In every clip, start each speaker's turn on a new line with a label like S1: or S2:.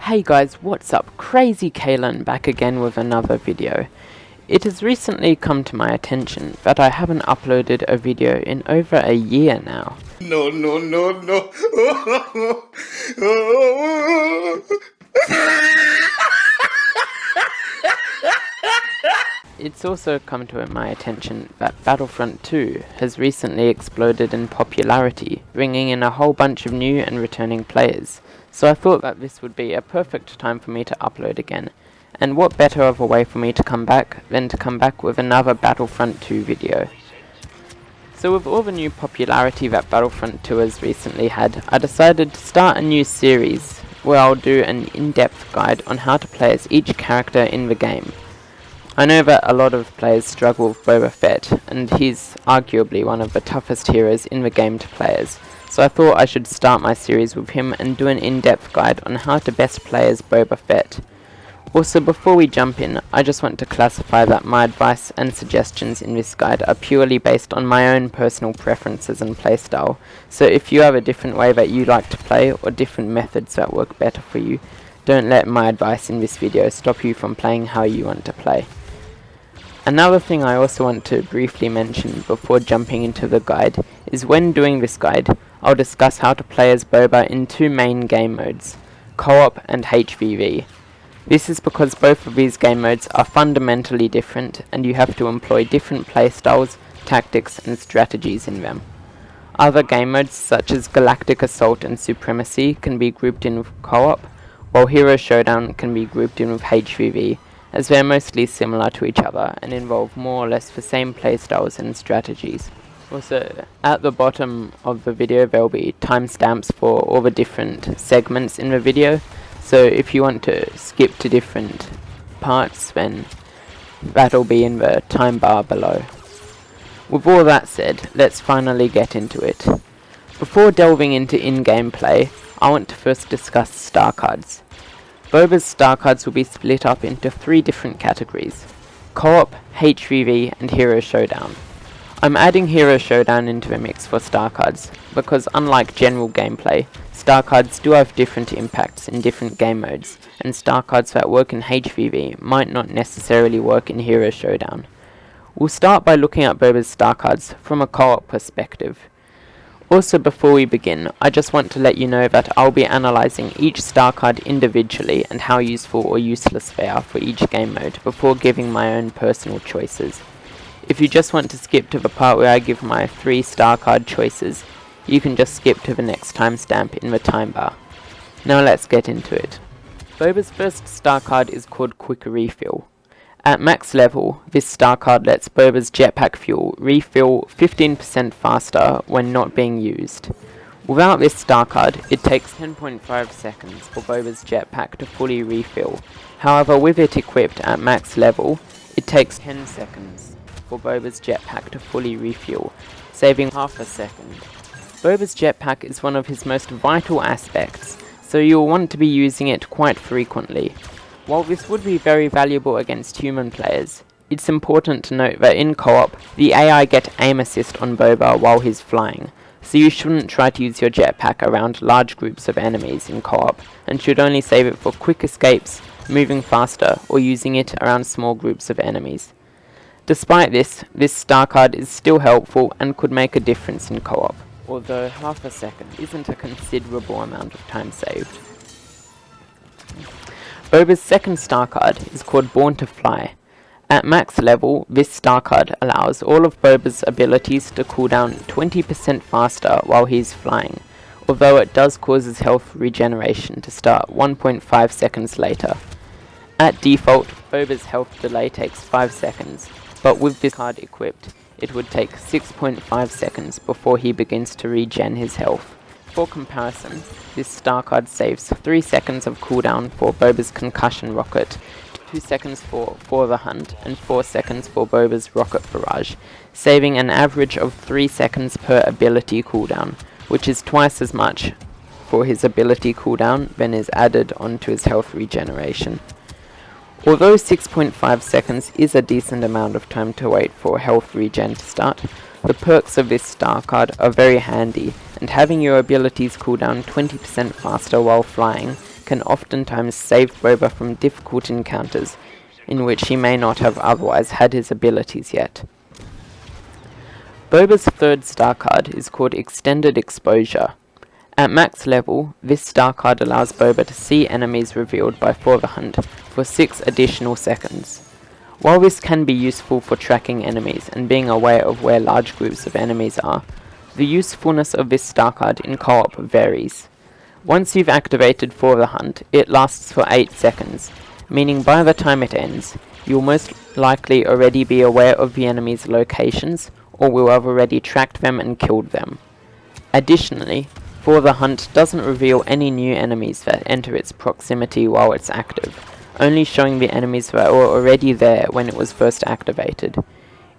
S1: Hey guys, what's up? Crazy Kae-len back again with another video. It has recently come to my attention that I haven't uploaded a video in over a year now.
S2: No.
S1: It's also come to my attention that Battlefront 2 has recently exploded in popularity, bringing in a whole bunch of new and returning players. So I thought that this would be a perfect time for me to upload again. And what better of a way for me to come back than to come back with another Battlefront 2 video. So with all the new popularity that Battlefront 2 has recently had, I decided to start a new series where I'll do an in-depth guide on how to play as each character in the game. I know that a lot of players struggle with Boba Fett, and he's arguably one of the toughest heroes in the game to play as, so I thought I should start my series with him and do an in-depth guide on how to best play as Boba Fett. Also, before we jump in, I just want to classify that my advice and suggestions in this guide are purely based on my own personal preferences and playstyle, so if you have a different way that you like to play or different methods that work better for you, don't let my advice in this video stop you from playing how you want to play. Another thing I also want to briefly mention before jumping into the guide is when doing this guide, I'll discuss how to play as Boba in two main game modes, Co-op and HVV. This is because both of these game modes are fundamentally different and you have to employ different playstyles, tactics and strategies in them. Other game modes such as Galactic Assault and Supremacy can be grouped in with Co-op, while Hero Showdown can be grouped in with HVV, as they're mostly similar to each other and involve more or less the same playstyles and strategies. Also, at the bottom of the video there will be timestamps for all the different segments in the video, so if you want to skip to different parts then that'll be in the time bar below. With all that said, let's finally get into it. Before delving into in-game play, I want to first discuss star cards. Boba's star cards will be split up into three different categories: Co-op, HVV and Hero Showdown. I'm adding Hero Showdown into the mix for star cards, because unlike general gameplay, star cards do have different impacts in different game modes, and star cards that work in HVV might not necessarily work in Hero Showdown. We'll start by looking at Boba's star cards from a Co-op perspective. Also, before we begin, I just want to let you know that I'll be analysing each star card individually and how useful or useless they are for each game mode before giving my own personal choices. If you just want to skip to the part where I give my 3 star card choices, you can just skip to the next timestamp in the time bar. Now let's get into it. Boba's first star card is called Quick Refill. At max level, this star card lets Boba's jetpack fuel refill 15% faster when not being used. Without this star card, it takes 10.5 seconds for Boba's jetpack to fully refill. However, with it equipped at max level, it takes 10 seconds for Boba's jetpack to fully refuel, saving half a second. Boba's jetpack is one of his most vital aspects, so you'll want to be using it quite frequently. While this would be very valuable against human players, it's important to note that in Co-op, the AI get aim assist on Boba while he's flying, so you shouldn't try to use your jetpack around large groups of enemies in Co-op, and should only save it for quick escapes, moving faster, or using it around small groups of enemies. Despite this star card is still helpful and could make a difference in Co-op, although half a second isn't a considerable amount of time saved. Boba's second star card is called Born to Fly. At max level, this star card allows all of Boba's abilities to cool down 20% faster while he's flying, although it does cause his health regeneration to start 1.5 seconds later. At default, Boba's health delay takes 5 seconds, but with this card equipped, it would take 6.5 seconds before he begins to regen his health. For comparison, this star card saves 3 seconds of cooldown for Boba's concussion rocket, 2 seconds for the hunt, and 4 seconds for Boba's rocket barrage, saving an average of 3 seconds per ability cooldown, which is twice as much for his ability cooldown than is added onto his health regeneration. Although 6.5 seconds is a decent amount of time to wait for health regen to start, the perks of this star card are very handy, and having your abilities cool down 20% faster while flying can oftentimes save Boba from difficult encounters in which he may not have otherwise had his abilities yet. Boba's third star card is called Extended Exposure. At max level, this star card allows Boba to see enemies revealed by For the Hunt for 6 additional seconds. While this can be useful for tracking enemies and being aware of where large groups of enemies are, the usefulness of this star card in co-op varies. Once you've activated For the Hunt, it lasts for 8 seconds, meaning by the time it ends, you'll most likely already be aware of the enemy's locations, or will have already tracked them and killed them. Additionally, For the Hunt doesn't reveal any new enemies that enter its proximity while it's active, only showing the enemies that were already there when it was first activated.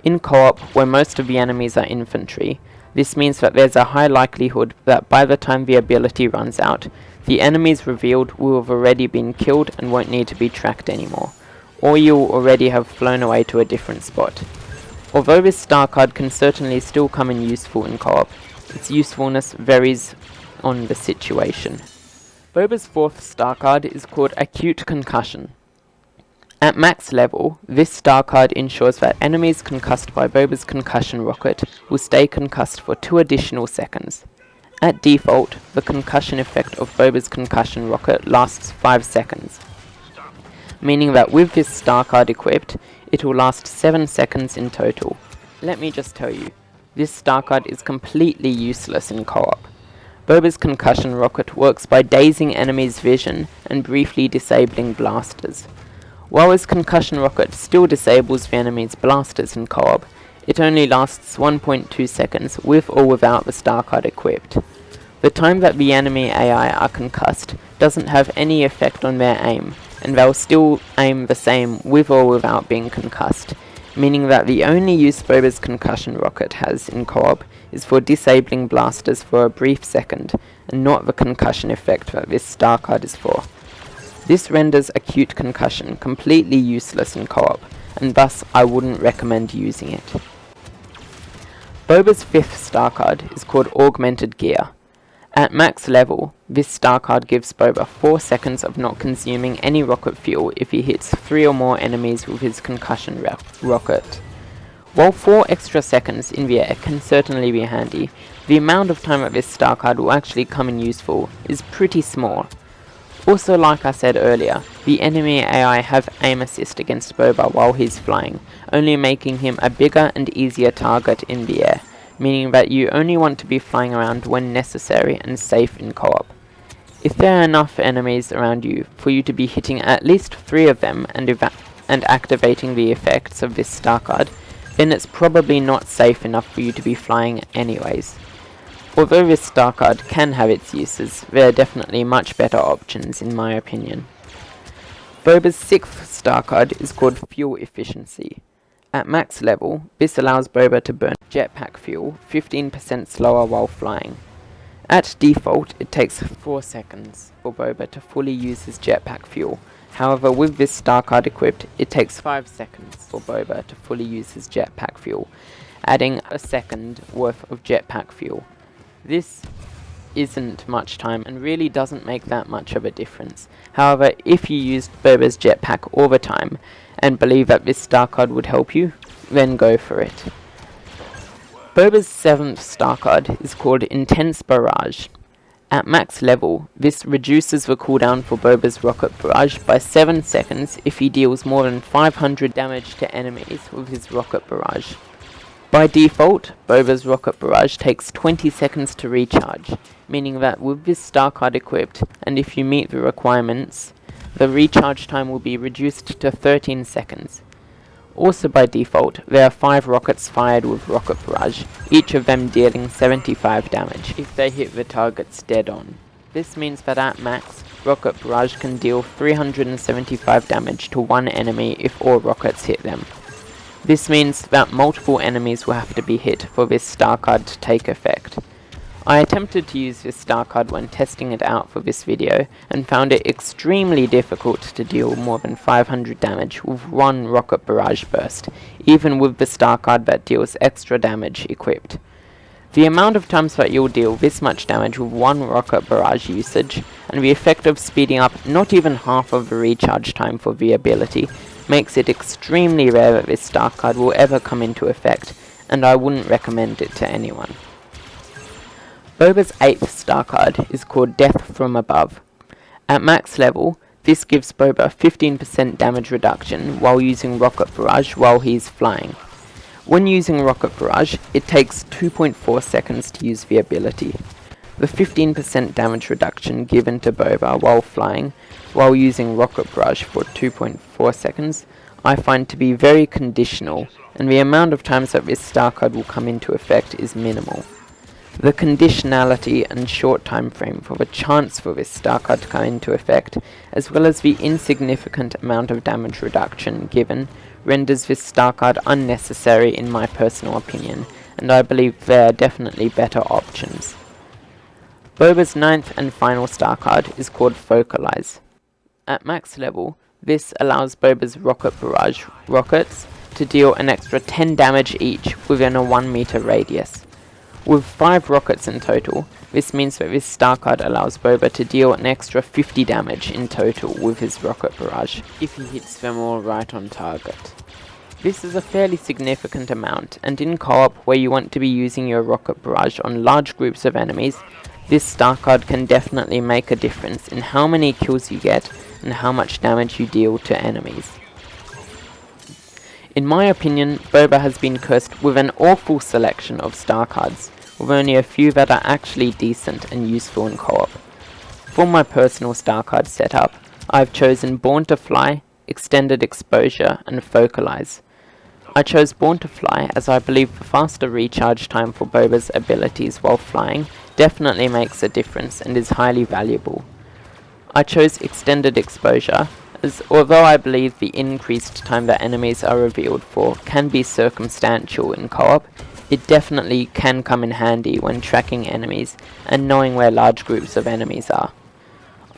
S1: In co-op, where most of the enemies are infantry, this means that there's a high likelihood that by the time the ability runs out, the enemies revealed will have already been killed and won't need to be tracked anymore, or you'll already have flown away to a different spot. Although this star card can certainly still come in useful in co-op, its usefulness varies on the situation. Boba's fourth star card is called Acute Concussion. At max level, this star card ensures that enemies concussed by Boba's concussion rocket will stay concussed for 2 additional seconds. At default, the concussion effect of Boba's concussion rocket lasts 5 seconds, meaning that with this star card equipped, it will last 7 seconds in total. Let me just tell you, this star card is completely useless in co-op. Boba's concussion rocket works by dazing enemies' vision and briefly disabling blasters. While his concussion rocket still disables the enemy's blasters in co-op, it only lasts 1.2 seconds with or without the star card equipped. The time that the enemy AI are concussed doesn't have any effect on their aim, and they'll still aim the same with or without being concussed, meaning that the only use Boba's concussion rocket has in co-op is for disabling blasters for a brief second, and not the concussion effect that this star card is for. This renders Acute Concussion completely useless in co-op, and thus I wouldn't recommend using it. Boba's fifth star card is called Augmented Gear. At max level, this star card gives Boba 4 seconds of not consuming any rocket fuel if he hits 3 or more enemies with his concussion rocket. While 4 extra seconds in the air can certainly be handy, the amount of time that this star card will actually come in useful is pretty small. Also, like I said earlier, the enemy AI have aim assist against Boba while he's flying, only making him a bigger and easier target in the air, meaning that you only want to be flying around when necessary and safe in co-op. If there are enough enemies around you for you to be hitting at least 3 of them and activating the effects of this star card, then it's probably not safe enough for you to be flying anyways. Although this star card can have its uses, there are definitely much better options in my opinion. Boba's sixth star card is called Fuel Efficiency. At max level, this allows Boba to burn jetpack fuel 15% slower while flying. At default, it takes 4 seconds for Boba to fully use his jetpack fuel. However, with this star card equipped, it takes 5 seconds for Boba to fully use his jetpack fuel, adding a second worth of jetpack fuel. This isn't much time and really doesn't make that much of a difference. However, if you used Boba's jetpack all the time and believe that this star card would help you, then go for it. Boba's seventh star card is called Intense Barrage. At max level, this reduces the cooldown for Boba's rocket barrage by 7 seconds if he deals more than 500 damage to enemies with his rocket barrage. By default, Boba's rocket barrage takes 20 seconds to recharge, meaning that with this star card equipped, and if you meet the requirements, the recharge time will be reduced to 13 seconds. Also by default, there are 5 rockets fired with rocket barrage, each of them dealing 75 damage if they hit the targets dead on. This means that at max, rocket barrage can deal 375 damage to one enemy if all rockets hit them. This means that multiple enemies will have to be hit for this star card to take effect. I attempted to use this star card when testing it out for this video, and found it extremely difficult to deal more than 500 damage with one rocket barrage burst, even with the star card that deals extra damage equipped. The amount of times that you'll deal this much damage with one rocket barrage usage, and the effect of speeding up not even half of the recharge time for the ability, makes it extremely rare that this star card will ever come into effect, and I wouldn't recommend it to anyone. Boba's 8th star card is called Death from Above. At max level, this gives Boba 15% damage reduction while using Rocket Barrage while he's flying. When using Rocket Barrage, it takes 2.4 seconds to use the ability. The 15% damage reduction given to Boba while flying, while using Rocket Barrage for 2.4 seconds, I find to be very conditional, and the amount of times that this star card will come into effect is minimal. The conditionality and short time frame for the chance for this star card to come into effect, as well as the insignificant amount of damage reduction given, renders this star card unnecessary in my personal opinion, and I believe there are definitely better options. Boba's 9th and final star card is called Focalize. At max level, this allows Boba's Rocket Barrage rockets to deal an extra 10 damage each within a 1 meter radius. With 5 rockets in total, this means that this star card allows Boba to deal an extra 50 damage in total with his Rocket Barrage, if he hits them all right on target. This is a fairly significant amount, and in co-op where you want to be using your Rocket Barrage on large groups of enemies, this star card can definitely make a difference in how many kills you get and how much damage you deal to enemies. In my opinion, Boba has been cursed with an awful selection of star cards, with only a few that are actually decent and useful in co-op. For my personal star card setup, I've chosen Born to Fly, Extended Exposure, and Focalize. I chose Born to Fly as I believe the faster recharge time for Boba's abilities while flying definitely makes a difference and is highly valuable. I chose Extended Exposure as although I believe the increased time that enemies are revealed for can be circumstantial in co-op, it definitely can come in handy when tracking enemies and knowing where large groups of enemies are.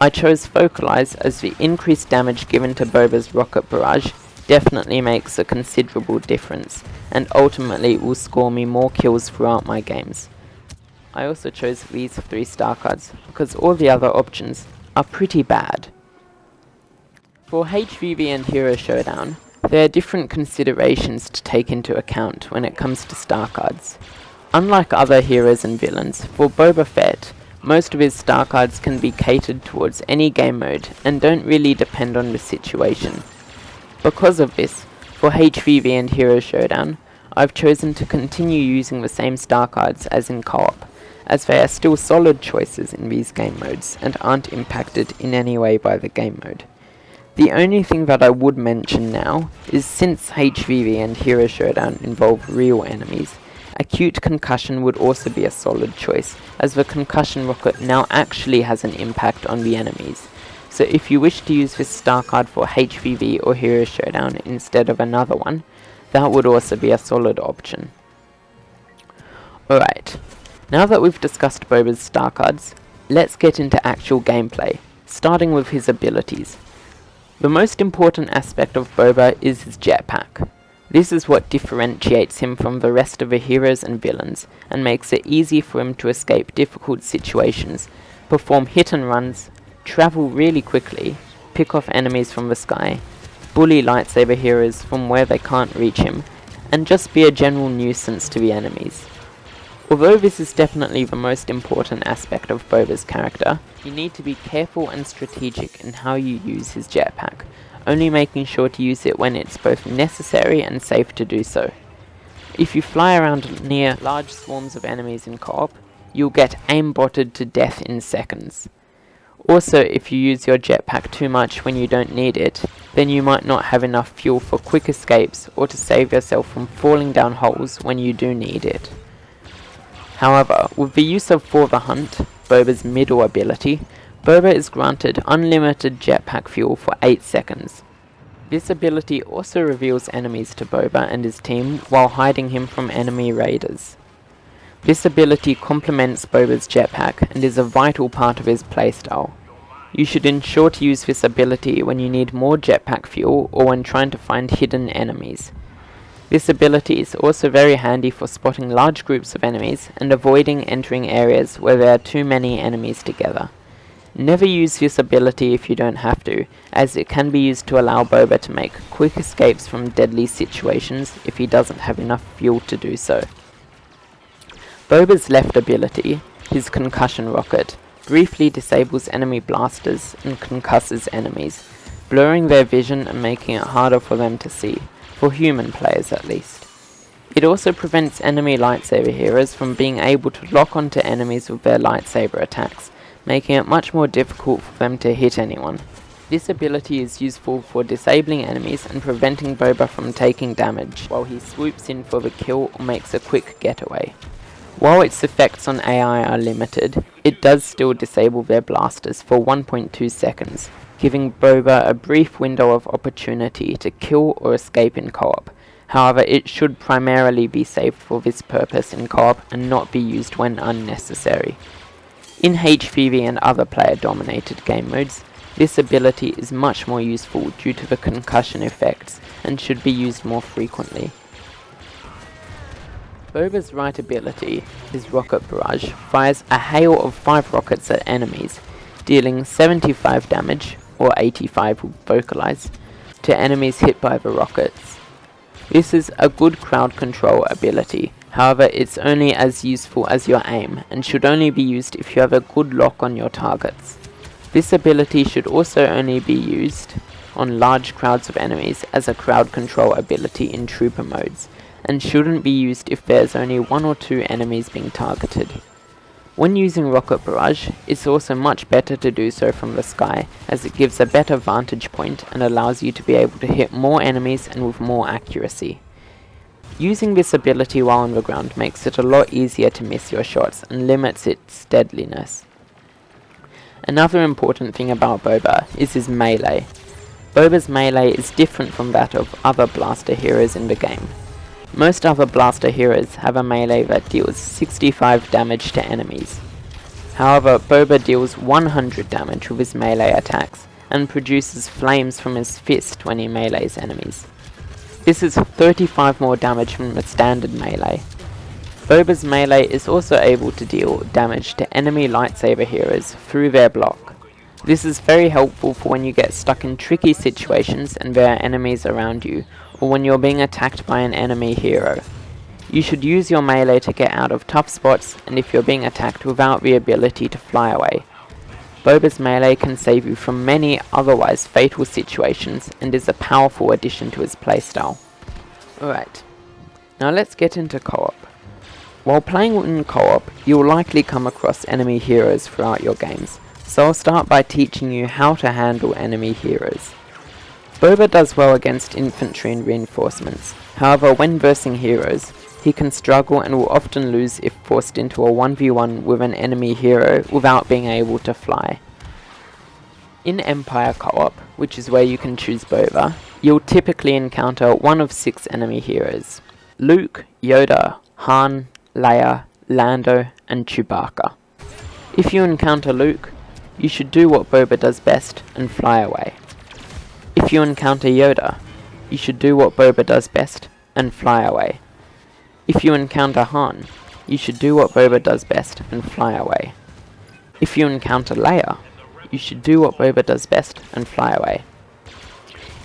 S1: I chose Focalize as the increased damage given to Boba's Rocket Barrage definitely makes a considerable difference, and ultimately will score me more kills throughout my games. I also chose these 3 star cards because all the other options are pretty bad. For HVV and Hero Showdown, there are different considerations to take into account when it comes to star cards. Unlike other heroes and villains, for Boba Fett, most of his star cards can be catered towards any game mode and don't really depend on the situation. Because of this, for HVV and Hero Showdown, I've chosen to continue using the same star cards as in co-op, as they are still solid choices in these game modes and aren't impacted in any way by the game mode. The only thing that I would mention now is since HVV and Hero Showdown involve real enemies, Acute Concussion would also be a solid choice, as the concussion rocket now actually has an impact on the enemies. So if you wish to use this star card for HVV or Hero Showdown instead of another one, that would also be a solid option. Alright, now that we've discussed Boba's star cards, let's get into actual gameplay, starting with his abilities. The most important aspect of Boba is his jetpack. This is what differentiates him from the rest of the heroes and villains, and makes it easy for him to escape difficult situations, perform hit and runs, travel really quickly, pick off enemies from the sky, bully lightsaber heroes from where they can't reach him, and just be a general nuisance to the enemies. Although this is definitely the most important aspect of Boba's character, you need to be careful and strategic in how you use his jetpack, only making sure to use it when it's both necessary and safe to do so. If you fly around near large swarms of enemies in co-op, you'll get aimbotted to death in seconds. Also, if you use your jetpack too much when you don't need it, then you might not have enough fuel for quick escapes or to save yourself from falling down holes when you do need it. However, with the use of For the Hunt, Boba's middle ability, Boba is granted unlimited jetpack fuel for 8 seconds. This ability also reveals enemies to Boba and his team while hiding him from enemy raiders. This ability complements Boba's jetpack and is a vital part of his playstyle. You should ensure to use this ability when you need more jetpack fuel or when trying to find hidden enemies. This ability is also very handy for spotting large groups of enemies and avoiding entering areas where there are too many enemies together. Never use this ability if you don't have to, as it can be used to allow Boba to make quick escapes from deadly situations if he doesn't have enough fuel to do so. Boba's left ability, his concussion rocket, briefly disables enemy blasters and concusses enemies, blurring their vision and making it harder for them to see, for human players at least. It also prevents enemy lightsaber heroes from being able to lock onto enemies with their lightsaber attacks, making it much more difficult for them to hit anyone. This ability is useful for disabling enemies and preventing Boba from taking damage while he swoops in for the kill or makes a quick getaway. While its effects on AI are limited, it does still disable their blasters for 1.2 seconds, giving Boba a brief window of opportunity to kill or escape in co-op. However, it should primarily be saved for this purpose in co-op and not be used when unnecessary. In HVV and other player-dominated game modes, this ability is much more useful due to the concussion effects and should be used more frequently. Boba's right ability, his rocket barrage, fires a hail of 5 rockets at enemies, dealing 75 damage, or 85 with vocalize, to enemies hit by the rockets. This is a good crowd control ability, however it's only as useful as your aim, and should only be used if you have a good lock on your targets. This ability should also only be used on large crowds of enemies as a crowd control ability in trooper modes, and shouldn't be used if there's only 1 or 2 enemies being targeted. When using Rocket Barrage, it's also much better to do so from the sky, as it gives a better vantage point and allows you to be able to hit more enemies and with more accuracy. Using this ability while on the ground makes it a lot easier to miss your shots and limits its deadliness. Another important thing about Boba is his melee. Boba's melee is different from that of other blaster heroes in the game. Most other blaster heroes have a melee that deals 65 damage to enemies. However, Boba deals 100 damage with his melee attacks, and produces flames from his fist when he melees enemies. This is 35 more damage from the standard melee. Boba's melee is also able to deal damage to enemy lightsaber heroes through their block. This is very helpful for when you get stuck in tricky situations and there are enemies around you, or when you're being attacked by an enemy hero. You should use your melee to get out of tough spots and if you're being attacked without the ability to fly away. Boba's melee can save you from many otherwise fatal situations and is a powerful addition to his playstyle. Alright, now let's get into co-op. While playing in co-op, you'll likely come across enemy heroes throughout your games, so I'll start by teaching you how to handle enemy heroes. Boba does well against infantry and reinforcements, however when versing heroes, he can struggle and will often lose if forced into a 1v1 with an enemy hero without being able to fly. In Empire co-op, which is where you can choose Boba, you'll typically encounter one of 6 enemy heroes: Luke, Yoda, Han, Leia, Lando, and Chewbacca. If you encounter Luke, you should do what Boba does best and fly away. If you encounter Yoda, you should do what Boba does best and fly away. If you encounter Han, you should do what Boba does best and fly away. If you encounter Leia, you should do what Boba does best and fly away.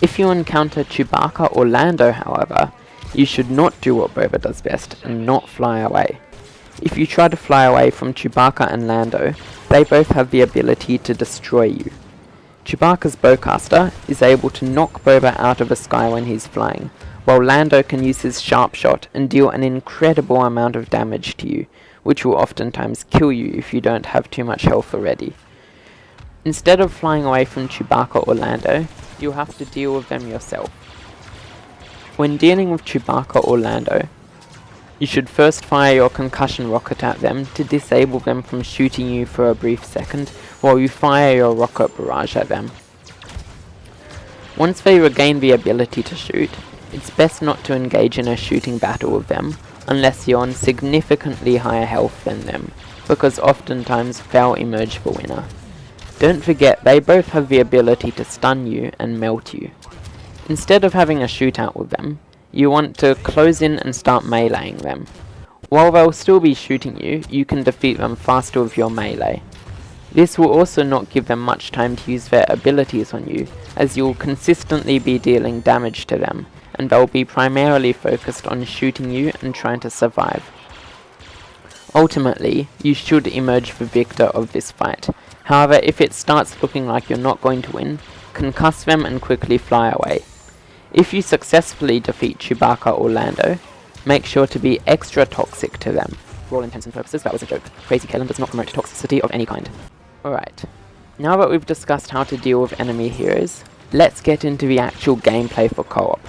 S1: If you encounter Chewbacca or Lando, however, you should not do what Boba does best and not fly away. If you try to fly away from Chewbacca and Lando, they both have the ability to destroy you. Chewbacca's bowcaster is able to knock Boba out of the sky when he's flying, while Lando can use his sharp shot and deal an incredible amount of damage to you, which will oftentimes kill you if you don't have too much health already. Instead of flying away from Chewbacca or Lando, you'll have to deal with them yourself. When dealing with Chewbacca or Lando, you should first fire your concussion rocket at them to disable them from shooting you for a brief second, while you fire your rocket barrage at them. Once they regain the ability to shoot, it's best not to engage in a shooting battle with them, unless you're on significantly higher health than them, because oftentimes they'll emerge the winner. Don't forget, they both have the ability to stun you and melt you. Instead of having a shootout with them, you want to close in and start meleeing them. While they'll still be shooting you, you can defeat them faster with your melee. This will also not give them much time to use their abilities on you, as you'll consistently be dealing damage to them, and they'll be primarily focused on shooting you and trying to survive. Ultimately, you should emerge the victor of this fight. However, if it starts looking like you're not going to win, concuss them and quickly fly away. If you successfully defeat Chewbacca or Lando, make sure to be extra toxic to them. For all intents and purposes, that was a joke. Crazy Kae-len does not promote toxicity of any kind. Alright, now that we've discussed how to deal with enemy heroes, let's get into the actual gameplay for co-op.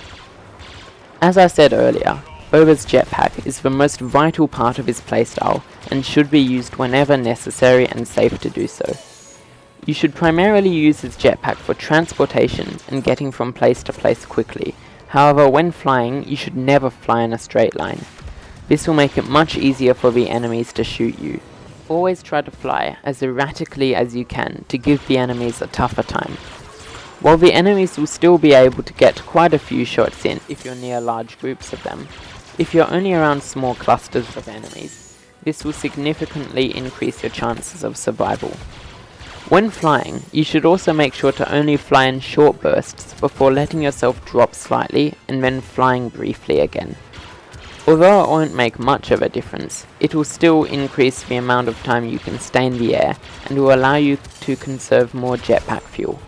S1: As I said earlier, Boba's jetpack is the most vital part of his playstyle and should be used whenever necessary and safe to do so. You should primarily use his jetpack for transportation and getting from place to place quickly. However, when flying, you should never fly in a straight line. This will make it much easier for the enemies to shoot you. Always try to fly as erratically as you can to give the enemies a tougher time. While the enemies will still be able to get quite a few shots in if you're near large groups of them, if you're only around small clusters of enemies, this will significantly increase your chances of survival. When flying, you should also make sure to only fly in short bursts before letting yourself drop slightly and then flying briefly again. Although it won't make much of a difference, it will still increase the amount of time you can stay in the air and will allow you to conserve more jetpack fuel.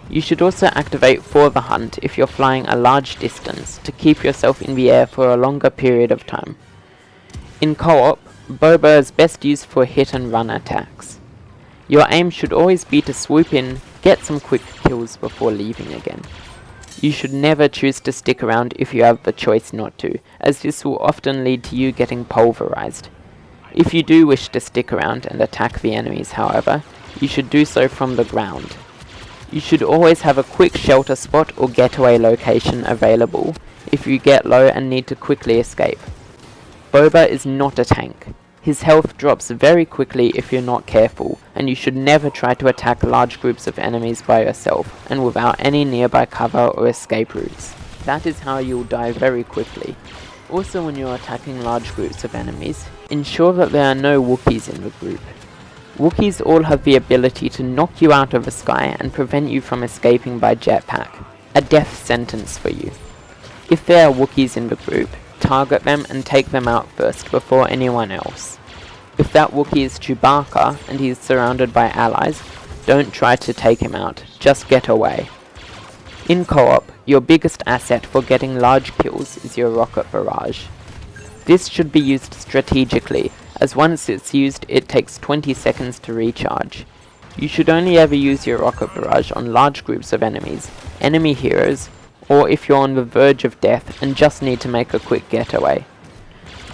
S1: You should also activate For the Hunt if you're flying a large distance to keep yourself in the air for a longer period of time. In co-op, Boba is best used for hit and run attacks. Your aim should always be to swoop in, get some quick kills before leaving again. You should never choose to stick around if you have the choice not to, as this will often lead to you getting pulverized. If you do wish to stick around and attack the enemies, however, you should do so from the ground. You should always have a quick shelter spot or getaway location available if you get low and need to quickly escape. Boba is not a tank. His health drops very quickly if you're not careful, and you should never try to attack large groups of enemies by yourself and without any nearby cover or escape routes. That is how you'll die very quickly. Also, when you're attacking large groups of enemies, ensure that there are no Wookiees in the group. Wookiees all have the ability to knock you out of the sky and prevent you from escaping by jetpack. A death sentence for you. If there are Wookiees in the group, target them and take them out first before anyone else. If that Wookiee is Chewbacca and he is surrounded by allies, don't try to take him out, just get away. In co-op, your biggest asset for getting large kills is your rocket barrage. This should be used strategically, as once it's used it takes 20 seconds to recharge. You should only ever use your rocket barrage on large groups of enemies, enemy heroes, or if you're on the verge of death and just need to make a quick getaway.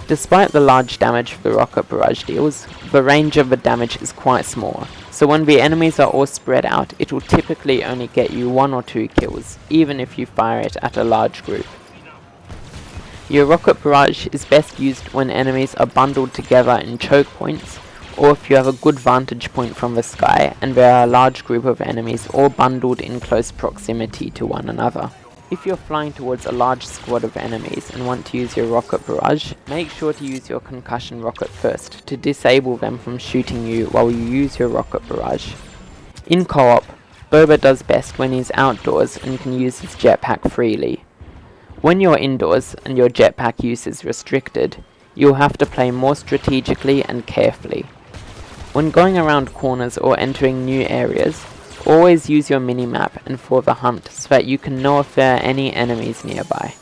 S1: Despite the large damage the rocket barrage deals, the range of the damage is quite small, so when the enemies are all spread out, it will typically only get you 1 or 2 kills, even if you fire it at a large group. Your rocket barrage is best used when enemies are bundled together in choke points, or if you have a good vantage point from the sky and there are a large group of enemies all bundled in close proximity to one another. If you're flying towards a large squad of enemies and want to use your rocket barrage, make sure to use your concussion rocket first to disable them from shooting you while you use your rocket barrage. In co-op, Boba does best when he's outdoors and can use his jetpack freely. When you're indoors and your jetpack use is restricted, you'll have to play more strategically and carefully. When going around corners or entering new areas, always use your minimap and For the Hunt so that you can know if there are any enemies nearby.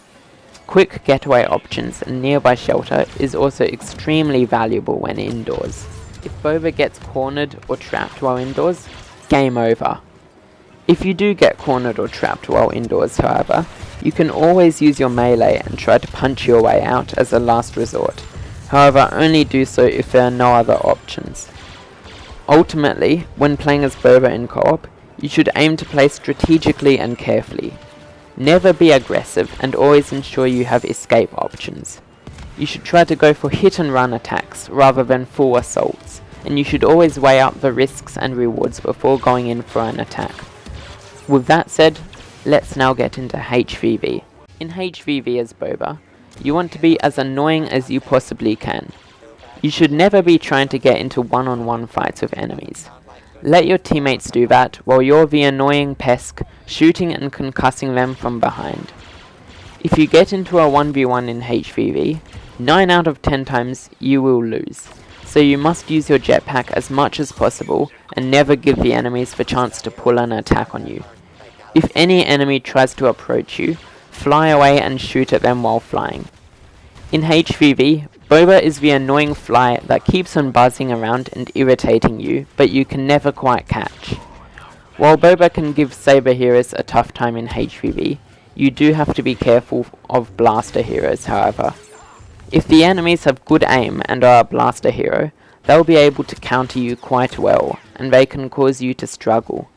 S1: Quick getaway options and nearby shelter is also extremely valuable when indoors. If Boba gets cornered or trapped while indoors, game over. If you do get cornered or trapped while indoors, however, you can always use your melee and try to punch your way out as a last resort. However, only do so if there are no other options. Ultimately, when playing as Boba in co-op, you should aim to play strategically and carefully. Never be aggressive and always ensure you have escape options. You should try to go for hit and run attacks rather than full assaults, and you should always weigh up the risks and rewards before going in for an attack. With that said, let's now get into HVV. In HVV as Boba, you want to be as annoying as you possibly can. You should never be trying to get into one-on-one fights with enemies. Let your teammates do that while you're the annoying pest shooting and concussing them from behind. If you get into a 1v1 in HVV, 9 out of 10 times you will lose, so you must use your jetpack as much as possible and never give the enemies the chance to pull an attack on you. If any enemy tries to approach you, fly away and shoot at them while flying. In HVV, Boba is the annoying fly that keeps on buzzing around and irritating you, but you can never quite catch. While Boba can give saber heroes a tough time in HVV, you do have to be careful of blaster heroes, however. If the enemies have good aim and are a blaster hero, they'll be able to counter you quite well, and they can cause you to struggle.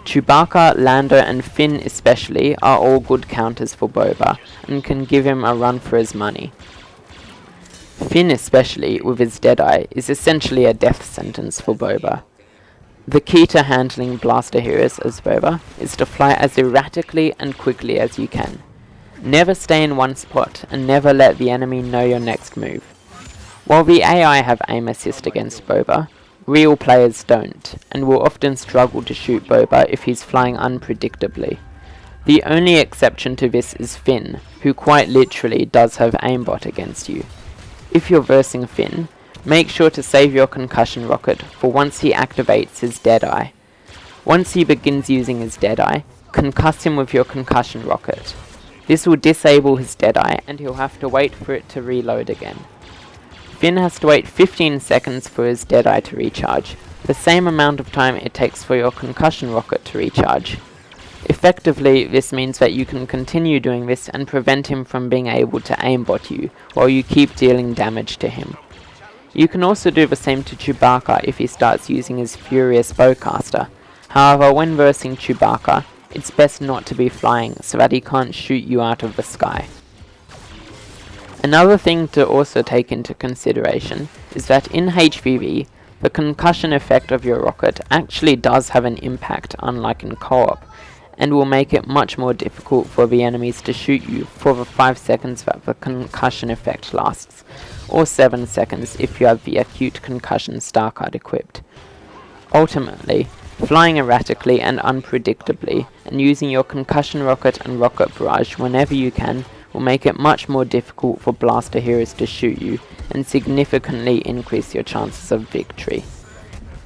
S1: Chewbacca, Lando and Finn especially are all good counters for Boba, and can give him a run for his money. Finn especially, with his Deadeye, is essentially a death sentence for Boba. The key to handling blaster heroes as Boba is to fly as erratically and quickly as you can. Never stay in one spot, and never let the enemy know your next move. While the AI have aim assist against Boba, real players don't, and will often struggle to shoot Boba if he's flying unpredictably. The only exception to this is Finn, who quite literally does have aimbot against you. If you're versing Finn, make sure to save your concussion rocket for once he activates his Deadeye. Once he begins using his Deadeye, concuss him with your concussion rocket. This will disable his Deadeye and he'll have to wait for it to reload again. Finn has to wait 15 seconds for his Deadeye to recharge, the same amount of time it takes for your concussion rocket to recharge. Effectively, this means that you can continue doing this and prevent him from being able to aimbot you, while you keep dealing damage to him. You can also do the same to Chewbacca if he starts using his furious bowcaster. However, when versing Chewbacca, it's best not to be flying so that he can't shoot you out of the sky. Another thing to also take into consideration is that in HVV, the concussion effect of your rocket actually does have an impact, unlike in co-op, and will make it much more difficult for the enemies to shoot you for the 5 seconds that the concussion effect lasts, or 7 seconds if you have the acute concussion star card equipped. Ultimately, flying erratically and unpredictably, and using your concussion rocket and rocket barrage whenever you can, will make it much more difficult for blaster heroes to shoot you, and significantly increase your chances of victory.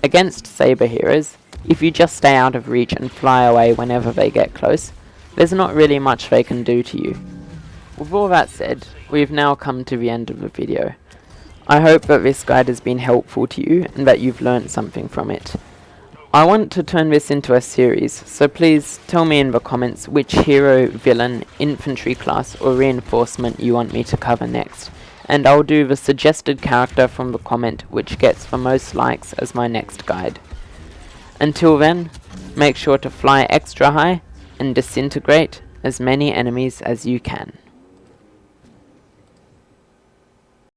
S1: Against saber heroes, if you just stay out of reach and fly away whenever they get close, there's not really much they can do to you. With all that said, we've now come to the end of the video. I hope that this guide has been helpful to you and that you've learned something from it. I want to turn this into a series, so please tell me in the comments which hero, villain, infantry class or reinforcement you want me to cover next, and I'll do the suggested character from the comment which gets the most likes as my next guide. Until then, make sure to fly extra high and disintegrate as many enemies as you can.